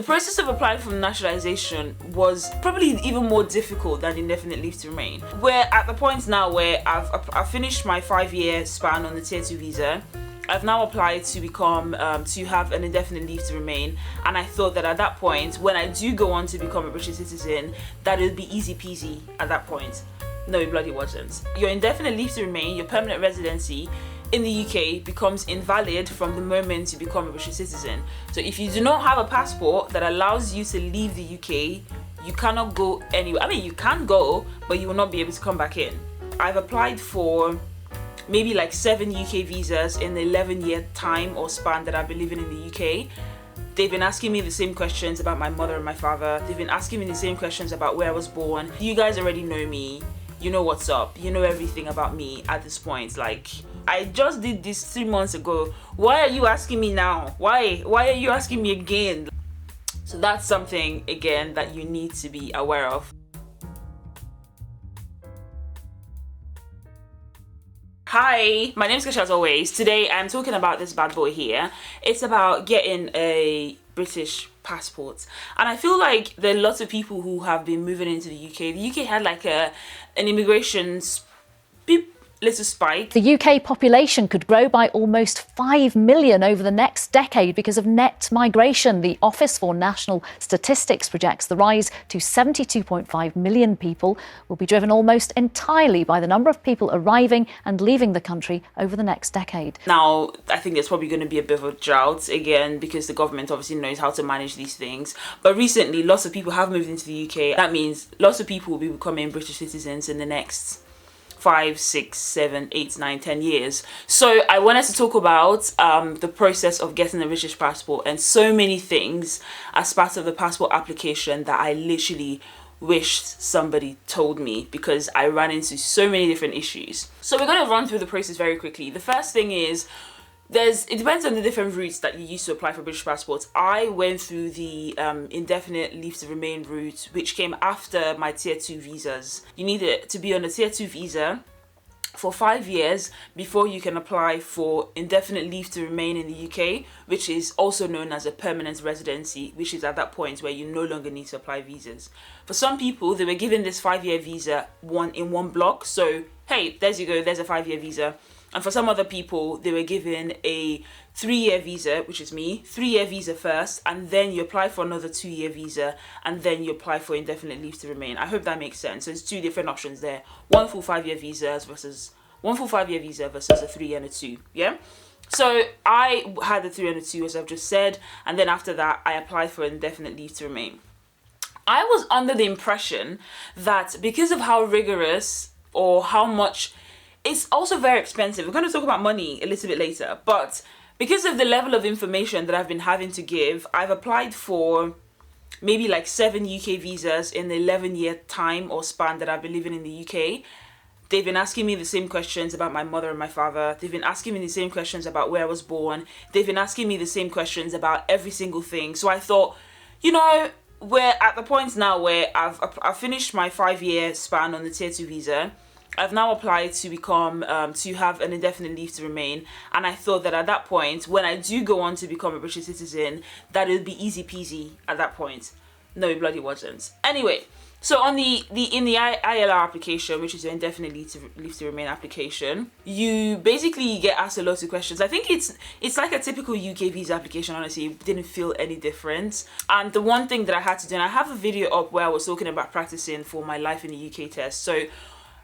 The process of applying for naturalisation was probably even more difficult than indefinite leave to remain. We're at the point now where I've finished my 5-year span on the Tier 2 visa. I've now applied to become, to have an indefinite leave to remain, and I thought that at that point, when I do go on to become a British citizen, that it would be easy peasy at that point. No, it bloody wasn't. Your indefinite leave to remain, your permanent residency in the UK becomes invalid from the moment you become a British citizen. So if you do not have a passport that allows you to leave the UK, you cannot go anywhere. I mean, you can go, but you will not be able to come back in. I've applied for maybe like 7 UK visas in the 11-year time or span that I've been living in the UK. They've been asking me the same questions about my mother and my father. They've been asking me the same questions about where I was born. You guys already know me. You know what's up. You know everything about me at this point. Like, I just did this 3 months ago. Why are you asking me now? Why are you asking me again? So that's something, again, that you need to be aware of. Hi, my name is Kacha as always. Today I'm talking about this bad boy here. It's about getting a British passport. And I feel like there are lots of people who have been moving into the UK. The UK had like an immigration little spike. The UK population could grow by almost 5 million over the next decade because of net migration. The Office for National Statistics projects the rise to 72.5 million people will be driven almost entirely by the number of people arriving and leaving the country over the next decade. Now, I think there's probably going to be a bit of a drought again because the government obviously knows how to manage these things. But recently, lots of people have moved into the UK. That means lots of people will be becoming British citizens in the next 5, 6, 7, 8, 9, 10 years. So I wanted to talk about the process of getting a British passport and so many things as part of the passport application that I literally wished somebody told me because I ran into so many different issues. So we're going to run through the process very quickly. The first thing is, it depends on the different routes that you use to apply for British passports. I went through the indefinite leave to remain route, which came after my Tier 2 visas. You need to be on a Tier 2 visa for 5 years before you can apply for indefinite leave to remain in the UK, which is also known as a permanent residency, which is at that point where you no longer need to apply visas. For some people, they were given this 5-year visa in one block. So, hey, there you go, there's a 5-year visa. And for some other people, they were given a 3-year visa, which is me, 3-year visa first, and then you apply for another 2-year visa, and then you apply for indefinite leave to remain. I hope that makes sense. So it's 2 different options there. One full 5-year visa versus a 3 and a 2. Yeah. So I had the 3 and a 2, as I've just said, and then after that, I applied for indefinite leave to remain. I was under the impression that because of how rigorous or how much, it's also very expensive. We're going to talk about money a little bit later, but because of the level of information that I've been having to give, I've applied for maybe like 7 UK visas in the 11-year time or span that I've been living in the UK. They've been asking me the same questions about my mother and my father. They've been asking me the same questions about where I was born. They've been asking me the same questions about every single thing. So I thought, you know, we're at the point now where I've finished my 5-year span on the Tier 2 visa. I've now applied to become, to have an indefinite leave to remain, and I thought that at that point, when I do go on to become a British citizen, that it would be easy peasy at that point. No, it bloody wasn't. Anyway, so on the ILR application, which is your indefinite leave to remain application, you basically get asked a lot of questions. I think it's like a typical UK visa application. Honestly, it didn't feel any different. And the one thing that I had to do, and I have a video up where I was talking about practicing for my life in the UK test. So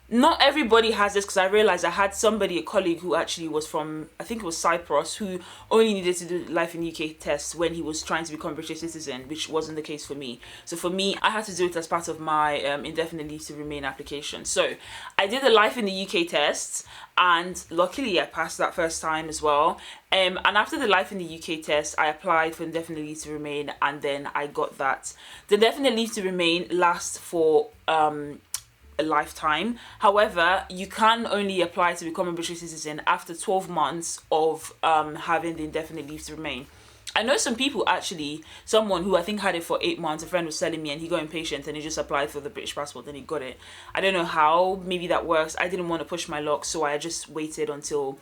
not everybody has this, because I realized I had a colleague who actually was from, I think it was Cyprus, who only needed to do life in UK tests when he was trying to become a British citizen, which wasn't the case for me. So for me, I had to do it as part of my indefinite leave to remain application. So I did the life in the UK tests, and luckily I passed that first time as well. And after the life in the UK test, I applied for indefinite leave to remain, and then I got that. The indefinite leave to remain lasts for a lifetime. However, you can only apply to become a British citizen after 12 months of having the indefinite leave to remain. I know some people actually, someone who I think had it for 8 months, a friend was telling me, and he got impatient and he just applied for the British passport and he got it. I don't know how, maybe that works. I didn't want to push my luck, so I just waited until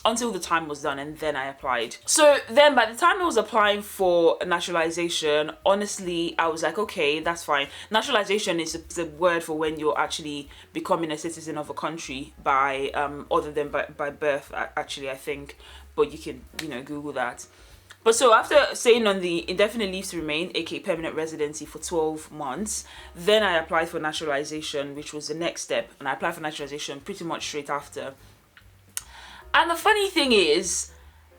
until the time was done, and then I applied. So then by the time I was applying for naturalization, honestly, I was like, okay, that's fine. Naturalization is the word for when you're actually becoming a citizen of a country by other than by birth, actually, I think, but you can, Google that. But so after staying on the indefinite leave to remain, aka permanent residency, for 12 months, then I applied for naturalization, which was the next step, and I applied for naturalization pretty much straight after. And the funny thing is,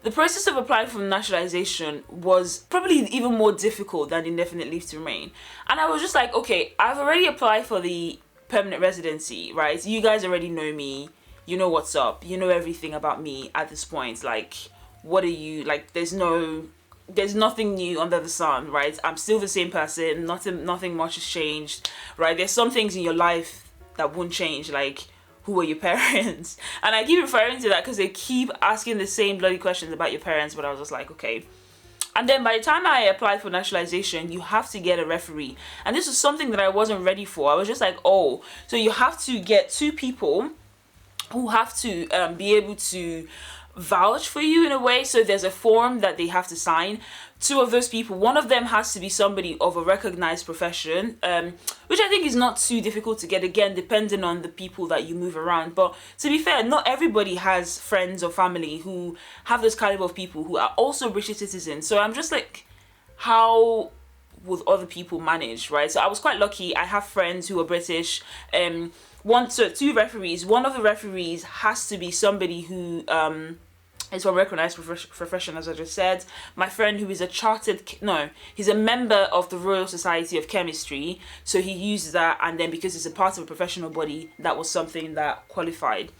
the process of applying for naturalization was probably even more difficult than indefinite leave to remain. And I was just like, okay, I've already applied for the permanent residency, right? You guys already know me. You know what's up. You know everything about me at this point. Like, what are you, like, there's nothing new under the sun, right? I'm still the same person. Nothing much has changed, right? There's some things in your life that won't change, like, who are your parents? And I keep referring to that because they keep asking the same bloody questions about your parents, but I was just like, okay. And then by the time I applied for naturalization, you have to get a referee. And this was something that I wasn't ready for. I was just like, oh, so you have to get 2 people who have to be able to vouch for you in a way. So there's a form that they have to sign. 2 of those people, one of them has to be somebody of a recognized profession, which I think is not too difficult to get, again, depending on the people that you move around. But to be fair, not everybody has friends or family who have this caliber of people who are also British citizens. So I'm just like, how would other people manage, right? So I was quite lucky. I have friends who are British. 2 referees. One of the referees has to be somebody who is from recognized profession, as I just said. My friend who is he's a member of the Royal Society of Chemistry, so he used that, and then because it's a part of a professional body, that was something that qualified.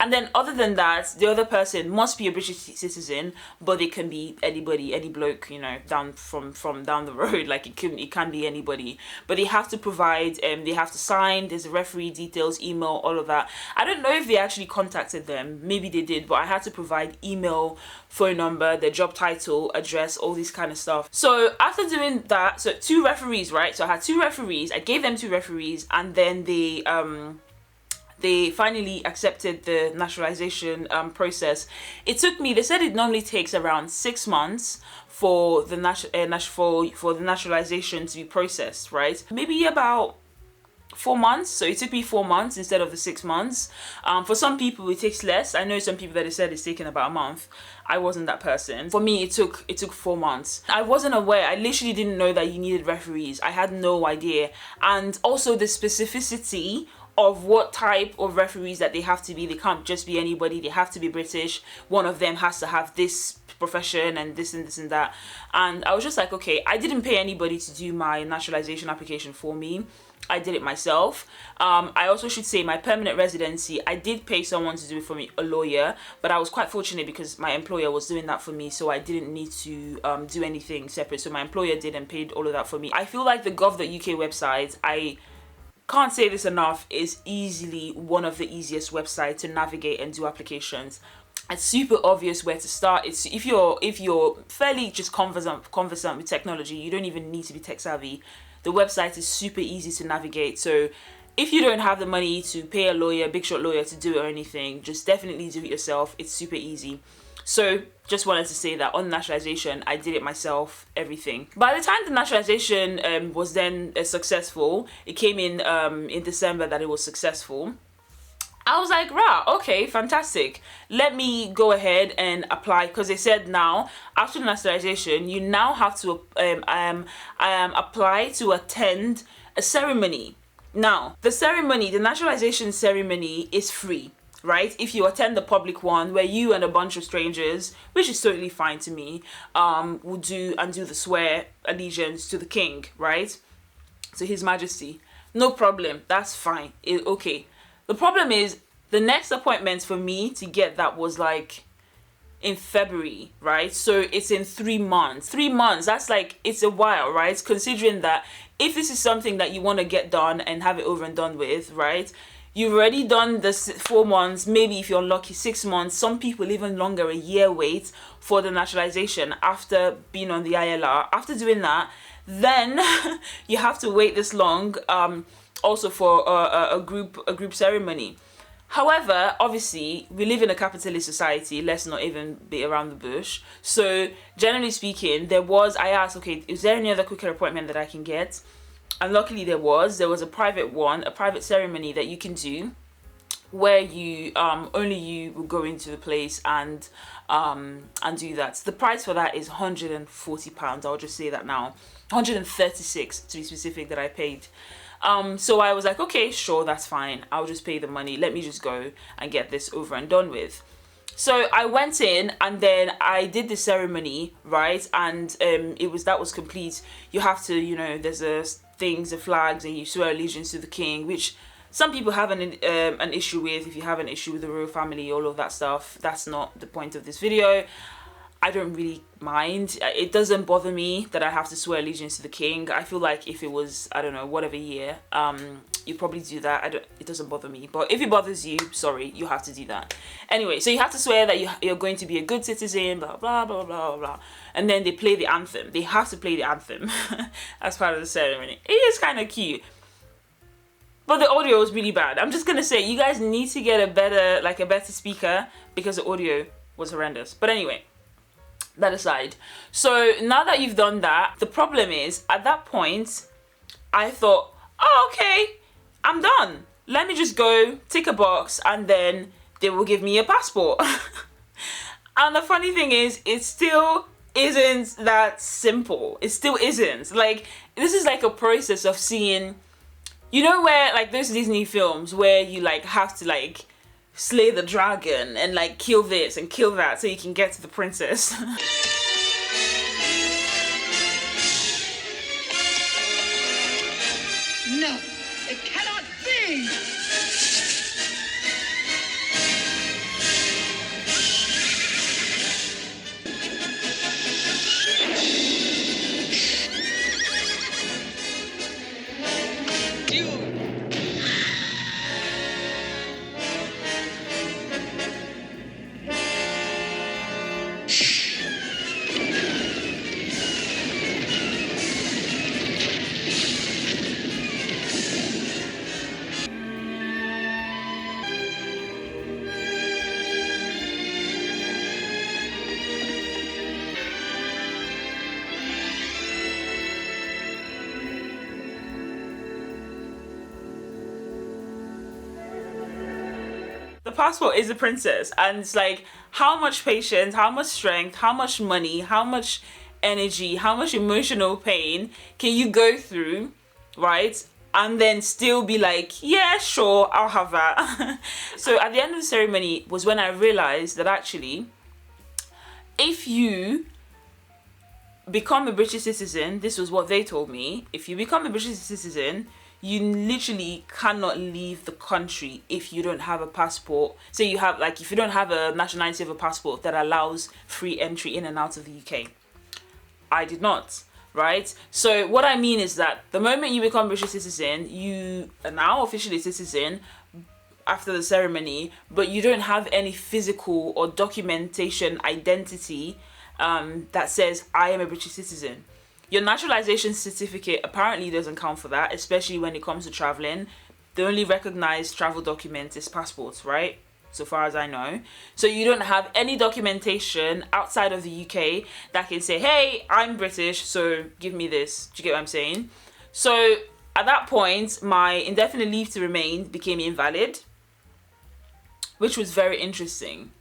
And then other than that, the other person must be a British citizen, but they can be anybody, any bloke, down from down the road. Like it can be anybody. But they have to provide, they have to sign, there's a referee details, email, all of that. I don't know if they actually contacted them. Maybe they did, but I had to provide email, phone number, their job title, address, all this kind of stuff. So after doing that, so 2 referees, right? So I had 2 referees, I gave them 2 referees, and then they finally accepted the naturalization process. It took me, they said it normally takes around 6 months for the for the naturalization to be processed, right? Maybe about 4 months. So it took me 4 months instead of the 6 months. For some people it takes less. I know some people that have said it's taken about a month. I wasn't that person. For me it took 4 months. I wasn't aware. I literally didn't know that you needed referees. I had no idea. And also the specificity of what type of referees that they have to be. They can't just be anybody. They have to be British. One of them has to have this profession and this and this and that. And I was just like, okay, I didn't pay anybody to do my naturalization application for me. I did it myself. I also should say my permanent residency, I did pay someone to do it for me, a lawyer, but I was quite fortunate because my employer was doing that for me, so I didn't need to do anything separate. So my employer did and paid all of that for me. I feel like the gov.uk website, I can't say this enough, is easily one of the easiest websites to navigate and do applications. It's super obvious where to start. It's if you're fairly just conversant with technology, you don't even need to be tech savvy. The website is super easy to navigate. So if you don't have the money to pay a lawyer, big shot lawyer to do it or anything, just definitely do it yourself. It's super easy. So just wanted to say that on naturalization, I did it myself, everything. By the time the naturalization was then successful, it came in December that it was successful. I was like, rah, okay, fantastic. Let me go ahead and apply, because they said now, after the naturalization, you now have to apply to attend a ceremony. Now, the naturalization ceremony is free, right? If you attend the public one where you and a bunch of strangers, which is totally fine to me, will do the swear allegiance to the king, right? To His Majesty. No problem, that's fine. Okay. The problem is, the next appointment for me to get that was like in February, right? So it's in 3 months. 3 months, that's like, it's a while, right? Considering that if this is something that you want to get done and have it over and done with, right? You've already done the 4 months, maybe if you're lucky 6 months. Some people even longer, a year wait for the naturalization after being on the ILR. After doing that, then you have to wait this long also for a group ceremony. However, obviously, we live in a capitalist society. Let's not even be around the bush. So, generally speaking, I asked, okay, is there any other quicker appointment that I can get? And luckily there was a private one, a private ceremony that you can do where you only you will go into the place and do that. The price for that is £140. I'll just say that now. 136 to be specific that I paid. So I was like, okay, sure, that's fine. I'll just pay the money. Let me just go and get this over and done with. So I went in and then I did the ceremony, right? And that was complete. You have to, there's the flags, and you swear allegiance to the king, which some people have an issue with. If you have an issue with the royal family, all of that stuff, that's not the point of this video. I don't really mind. It doesn't bother me that I have to swear allegiance to the king. I feel like if it was, I don't know, whatever year, you probably do that. It doesn't bother me. But if it bothers you, sorry, you have to do that. Anyway, so you have to swear that you're going to be a good citizen, blah, blah, blah, blah, blah. And then they play the anthem. They have to play the anthem as part of the ceremony. It is kind of cute. But the audio was really bad. I'm just going to say, you guys need to get a better speaker, because the audio was horrendous. But anyway, that aside. So now that you've done that, the problem is, at that point, I thought, oh, okay, I'm done. Let me just go tick a box and then they will give me a passport. And the funny thing is, it still isn't that simple. It still isn't. Like, this is like a process of seeing, where like those Disney films where you like have to like slay the dragon and like kill this and kill that so you can get to the princess. No, it cannot be! The passport is a princess, and it's like, how much patience, how much strength, how much money, how much energy, how much emotional pain can you go through, right? And then still be like, yeah, sure, I'll have that. So at the end of the ceremony was when I realized that actually, if you become a British citizen, this was what they told me, if you become a British citizen, you literally cannot leave the country if you don't have a passport. So you have, like, if you don't have a nationality of a passport that allows free entry in and out of the UK. I did not, right? So what I mean is that the moment you become a British citizen, you are now officially a citizen after the ceremony, but you don't have any physical or documentation identity that says, I am a British citizen. Your naturalisation certificate apparently doesn't count for that, especially when it comes to travelling. The only recognised travel document is passports, right? So far as I know. So you don't have any documentation outside of the UK that can say, hey, I'm British, so give me this. Do you get what I'm saying? So at that point, my indefinite leave to remain became invalid, which was very interesting.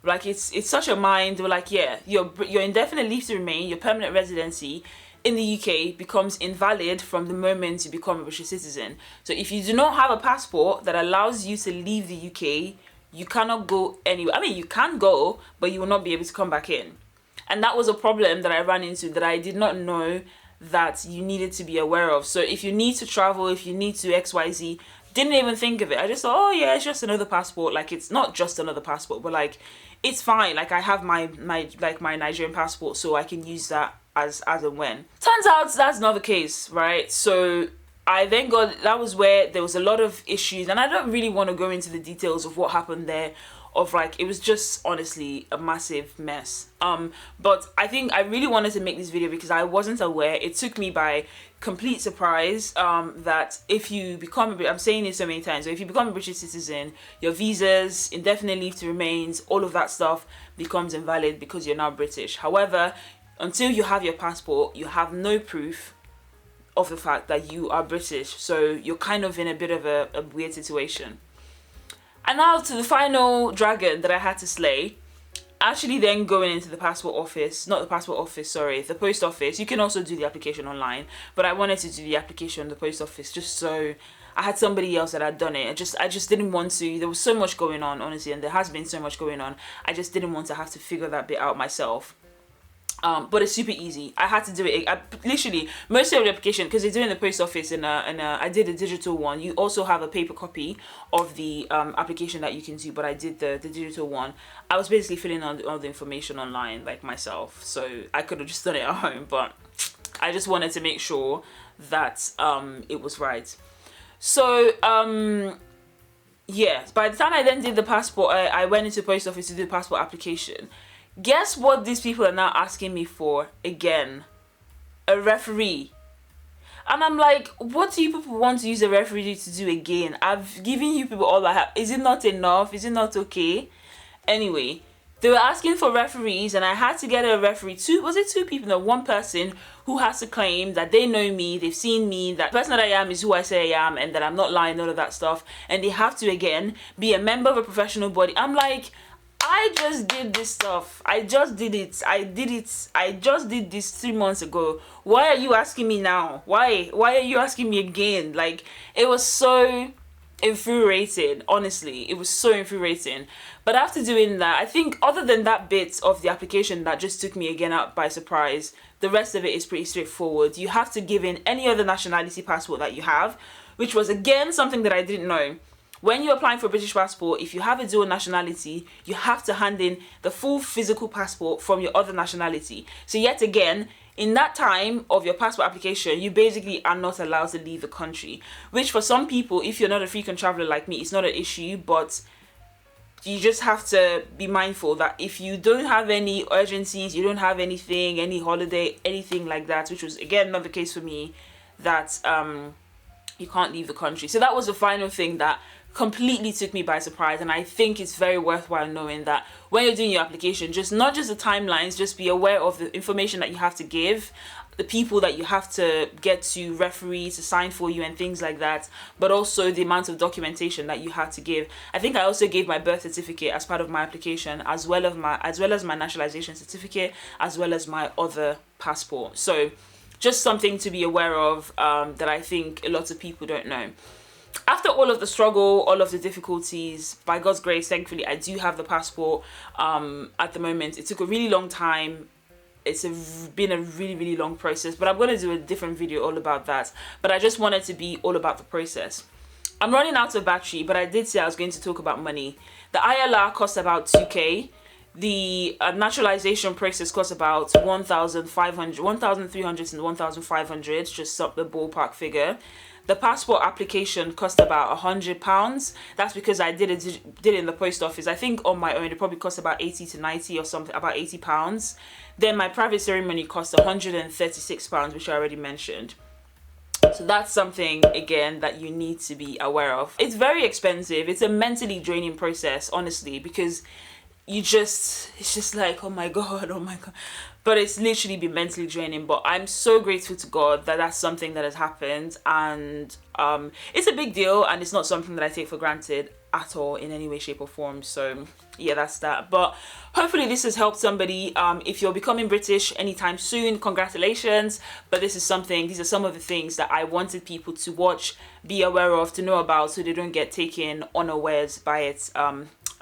Like, it's such a mind. We're like, yeah, your indefinite leave to remain, your permanent residency in the UK becomes invalid from the moment you become a British citizen. So if you do not have a passport that allows you to leave the UK, you cannot go anywhere. I mean, you can go, but you will not be able to come back in. And that was a problem that I ran into that I did not know that you needed to be aware of. So if you need to travel, if you need to XYZ, didn't even think of it. I just thought, oh yeah, it's just another passport. Like, it's not just another passport, but like, it's fine. Like, I have my Nigerian passport, so I can use that as and when. Turns out that's not the case, right? So I then that was where there was a lot of issues, and I don't really want to go into the details of what happened there of like, it was just honestly a massive mess. But I think I really wanted to make this video because I wasn't aware. It took me by complete surprise that if you become I'm saying this so many times, so if you become a British citizen, your visas, indefinite leave to remains, all of that stuff becomes invalid because you're now British. However, until you have your passport, you have no proof of the fact that you are British, so you're kind of in a bit of a weird situation. And now to the final dragon that I had to slay. Actually then going into the passport office, not the passport office, sorry, the post office. You can also do the application online, but I wanted to do the application in the post office just so I had somebody else that had done it. I just didn't want to, there was so much going on, honestly, and there has been so much going on. I just didn't want to have to figure that bit out myself. But it's super easy. I had to do it. Literally, most of the application, because they do it in the post office, and I did a digital one. You also have a paper copy of the application that you can do, but I did the digital one. I was basically filling out all the information online, like myself, so I could have just done it at home, but I just wanted to make sure that it was right. So yeah, by the time I then did the passport, I went into the post office to do the passport application. Guess what these people are now asking me for again? A referee. And I'm like, what do you people want to use a referee to do again? I've given you people all I have. Is it not enough? Is it not okay? Anyway, they were asking for referees, and I had to get a referee. Two people? No, one person who has to claim that they know me, they've seen me, that the person that I am is who I say I am, and that I'm not lying, all of that stuff. And they have to, again, be a member of a professional body. I'm like, I just did this stuff. I just did it. I just did this 3 months ago. Why are you asking me now? Why are you asking me again? Like, it was so infuriating. Honestly, it was so infuriating. But after doing that, I think other than that bit of the application that just took me again out by surprise, the rest of it is pretty straightforward. You have to give in any other nationality passport that you have, which was again something that I didn't know. When you're applying for a British passport, if you have a dual nationality, you have to hand in the full physical passport from your other nationality. So yet again, in that time of your passport application, you basically are not allowed to leave the country. Which for some people, if you're not a frequent traveler like me, it's not an issue, but you just have to be mindful that if you don't have any urgencies, you don't have anything, any holiday, anything like that, which was again not the case for me, that you can't leave the country. So that was the final thing that completely took me by surprise, and I think it's very worthwhile knowing that when you're doing your application, just not just the timelines, just be aware of the information that you have to give, the people that you have to get to referee to sign for you and things like that, but also the amount of documentation that you had to give. I think I also gave my birth certificate as part of my application, as well as my naturalization certificate, as well as my other passport. So just something to be aware of that I think a lot of people don't know. After all of the struggle, all of the difficulties, by God's grace, thankfully, I do have the passport at the moment. It took a really long time. It's been a really, really long process, but I'm going to do a different video all about that. But I just wanted to be all about the process. I'm running out of battery, but I did say I was going to talk about money. The ILR costs about 2K. The naturalization process costs about 1,300 and 1,500, just up the ballpark figure. The passport application cost about £100. That's because I did it in the post office. I think on my own it probably cost about 80 to 90 or something, about £80. Then my private ceremony cost £136, which I already mentioned. So that's something, again, that you need to be aware of. It's very expensive. It's a mentally draining process, honestly, because it's just like, oh my god. But it's literally been mentally draining. But I'm so grateful to God that that's something that has happened, and it's a big deal, and it's not something that I take for granted at all in any way, shape or form. So yeah, that's that. But hopefully this has helped somebody. If you're becoming British anytime soon, congratulations. But these are some of the things that I wanted people to watch, be aware of, to know about, so they don't get taken unawares by it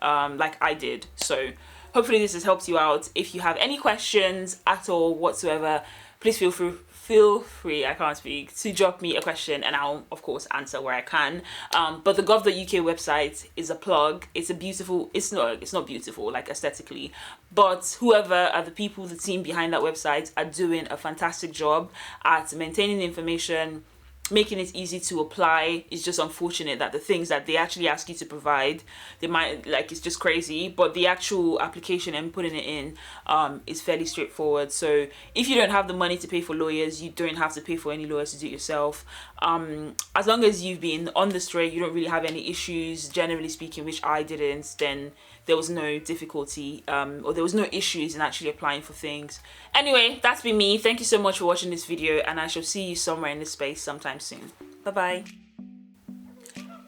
like I did. So hopefully this has helped you out. If you have any questions at all whatsoever, please feel free, I can't speak, to drop me a question, and I'll of course answer where I can. But the gov.uk website is a plug. It's not beautiful like aesthetically, but whoever are the people, the team behind that website are doing a fantastic job at maintaining the information, making it easy to apply. It's just unfortunate that the things that they actually ask you to provide, they might, like, it's just crazy, but the actual application and putting it in is fairly straightforward. So if you don't have the money to pay for lawyers, you don't have to pay for any lawyers to do it yourself. As long as you've been on the straight, you don't really have any issues, generally speaking, which I didn't, then there was no difficulty or there was no issues in actually applying for things. Anyway, that's been me. Thank you so much for watching this video, and I shall see you somewhere in this space sometime soon. Bye bye.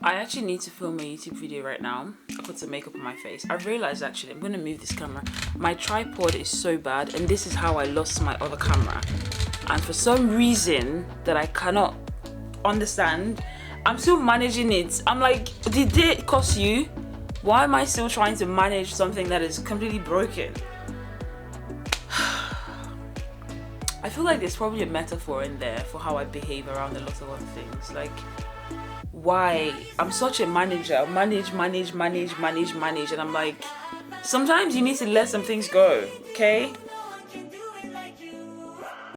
I actually need to film a YouTube video right now. I put some makeup on my face. I realized actually I'm gonna move this camera. My tripod is so bad, and this is how I lost my other camera. And for some reason that I cannot understand, I'm still managing it. I'm like, did it cost you? Why am I still trying to manage something that is completely broken? I feel like there's probably a metaphor in there for how I behave around a lot of other things. Like, why? I'm such a manager. Manage, and I'm like, sometimes you need to let some things go, okay?